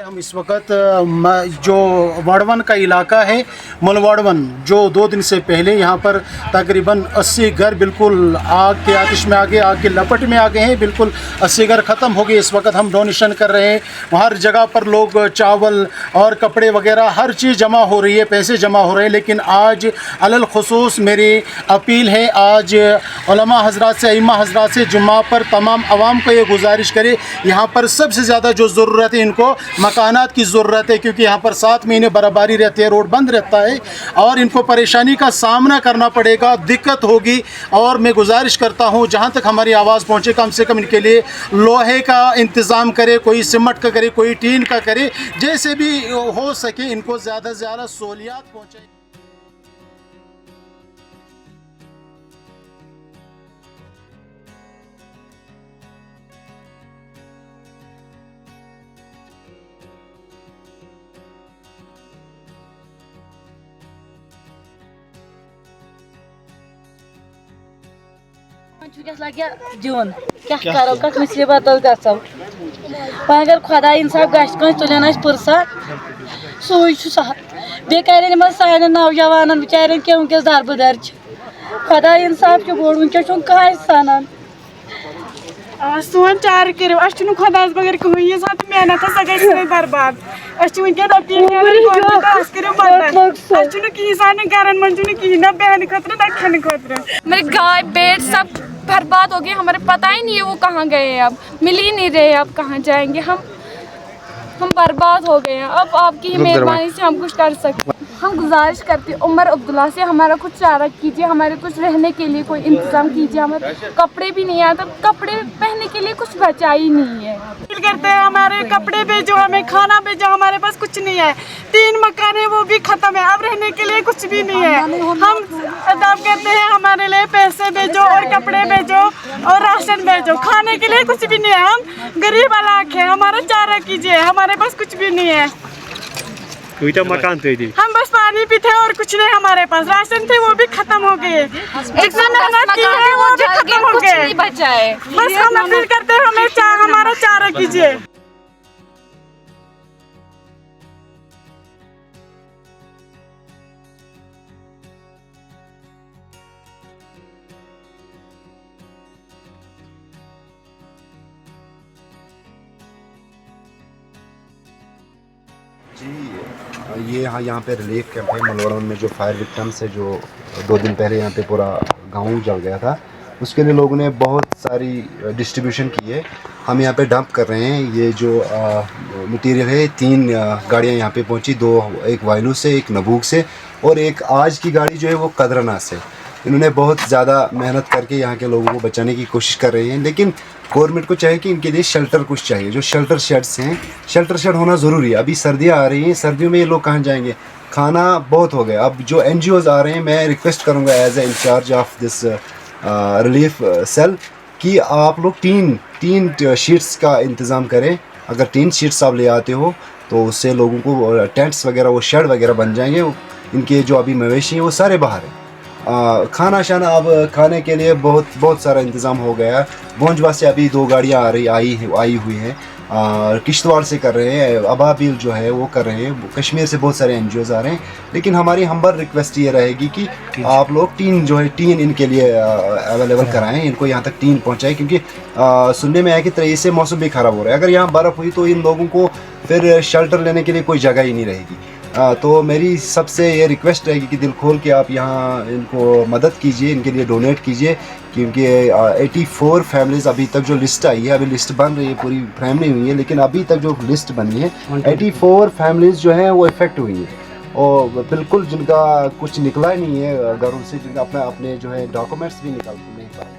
हम इस वक्त जो वाड़वन का इलाका है मलवाड़वन, जो 2 दिन से पहले यहाँ पर तकरीबन 80 घर बिल्कुल आग के आतिश में आ गए, आग के लपट में आ गए हैं। बिल्कुल 80 घर ख़त्म हो गए। इस वक्त हम डोनेशन कर रहे हैं। हर जगह पर लोग चावल और कपड़े वगैरह हर चीज़ जमा हो रही है, पैसे जमा हो रहे हैं। लेकिन आज अलल खुसूस मेरी अपील है, आज उलमा हज़रात से, अइम्मा हज़रात से जुम्मा पर तमाम आवाम को ये गुजारिश करे, यहाँ पर सबसे ज़्यादा जो ज़रूरत है इनको मकानात की ज़रूरत है, क्योंकि यहाँ पर 7 महीने बर्फ़बारी रहती है, रोड बंद रहता है और इनको परेशानी का सामना करना पड़ेगा, दिक्कत होगी। और मैं गुजारिश करता हूँ जहाँ तक हमारी आवाज़ पहुँचे, कम से कम इनके लिए लोहे का इंतज़ाम करे, कोई सीमेंट का करे, कोई टीन का करे, जैसे भी हो सके इनको ज़्यादा से ज़्यादा सहूलियात पहुँचे। लगे दिन क्या करो कत मुसीबत गो अगर खुदा इंसाफ गो तुलन पुरसा सही सह बे कर सान नौजवान बिचार क्या वस दरबदर खुदा इंसाफ बोड़ वनस कह सान सोन चार करो अ खुदास बगैर कहीं सात मेहनत सो गई बर्बाद सान घर मन कहीं ना बहन खुद ना खाने खुद मेरे गाय बेट सब बर्बाद हो गए। हमारे पता ही नहीं है वो कहाँ गए हैं, अब मिल ही नहीं रहे, अब कहाँ जाएंगे हम बर्बाद हो गए हैं। अब आपकी मेहरबानी से हम कुछ कर सकते। हम गुजारिश करते हैं उमर अब्दुल्ला से हमारा कुछ चारा कीजिए, हमारे कुछ रहने के लिए कोई इंतज़ाम कीजिए। हमारे कपड़े भी नहीं आते, कपड़े पहनने के लिए कुछ बचा ही नहीं है। करते हैं हमारे कपड़े भेजो, हमें खाना भेजो, हमारे पास कुछ नहीं है। 3 मकान है वो भी खत्म है, अब रहने के लिए कुछ भी नहीं है। हम अदाब कहते हैं हमारे लिए पैसे भेजो और कपड़े भेजो और राशन भेजो, खाने के लिए कुछ भी नहीं है। हम गरीब इलाके हैं, हमारा चारा कीजिए, हमारे पास कुछ भी नहीं है। मकान थे हम बस पानी भी थे और कुछ नहीं हमारे पास, राशन थे वो भी खत्म हो गए, जितना मेहनत की है वो भी खत्म हो गए। बस हम अपील करते हैं हमें हमारा चारा कीजिए। जी ये यहाँ पे रिलीफ कैंप है मलवाड़वन में, जो फायर विक्टिम्स है, जो 2 दिन पहले यहाँ पे पूरा गांव जल गया था, उसके लिए लोगों ने बहुत सारी डिस्ट्रीब्यूशन की है। हम यहाँ पे डंप कर रहे हैं ये जो मटेरियल है। 3 गाड़ियाँ यहाँ पे पहुँची, 2 एक वायलू से, एक नबूक से और एक आज की गाड़ी जो है वो कदरना से। इन्होंने बहुत ज़्यादा मेहनत करके यहाँ के लोगों को बचाने की कोशिश कर रहे हैं, लेकिन गवर्नमेंट को चाहिए कि इनके लिए शेल्टर कुछ चाहिए, जो शेल्टर शेड्स हैं, शेल्टर शेड होना ज़रूरी है। अभी सर्दियाँ आ रही हैं, सर्दियों में ये लोग कहाँ जाएंगे, खाना बहुत हो गया। अब जो NGOs आ रहे हैं, मैं रिक्वेस्ट करूँगा as a incharge of this relief cell कि आप लोग तीन शीट्स का इंतज़ाम करें। अगर 3 शीट्स आप ले आते हो तो उससे लोगों को टेंट्स वगैरह, वो शेड वगैरह बन जाएंगे। इनके जो अभी मवेशी हैं वो सारे बाहर हैं। खाना शाना अब खाने के लिए बहुत सारा इंतज़ाम हो गया। भोंजवा से अभी 2 गाड़ियाँ आई हुई हैं, किश्तवाड़ से कर रहे हैं, अबाबिल जो है वो कर रहे हैं, कश्मीर से बहुत सारे NGOs आ रहे हैं। लेकिन हमारी हम्बर रिक्वेस्ट ये रहेगी कि आप लोग टीन इनके लिए अवेलेबल कराएं, इनको यहाँ तक टीन पहुँचाएँ, क्योंकि सुनने में आया कि 23 से मौसम भी ख़राब हो रहा है। अगर यहाँ बर्फ़ हुई तो इन लोगों को फिर शेल्टर लेने के लिए कोई जगह ही नहीं रहेगी। तो मेरी सबसे ये रिक्वेस्ट रहेगी कि दिल खोल के आप यहाँ इनको मदद कीजिए, इनके लिए डोनेट कीजिए, क्योंकि 84 फैमिलीज़ अभी तक जो लिस्ट आई है, अभी लिस्ट बन रही है, पूरी फ्रेम नहीं हुई है, लेकिन अभी तक जो लिस्ट बनी है 84 फैमिलीज़ जो हैं वो इफ़ेक्ट हुई हैं और बिल्कुल जिनका कुछ निकला ही नहीं है घरों से, जिनका अपने जो है डॉक्यूमेंट्स भी निकल नहीं पाए।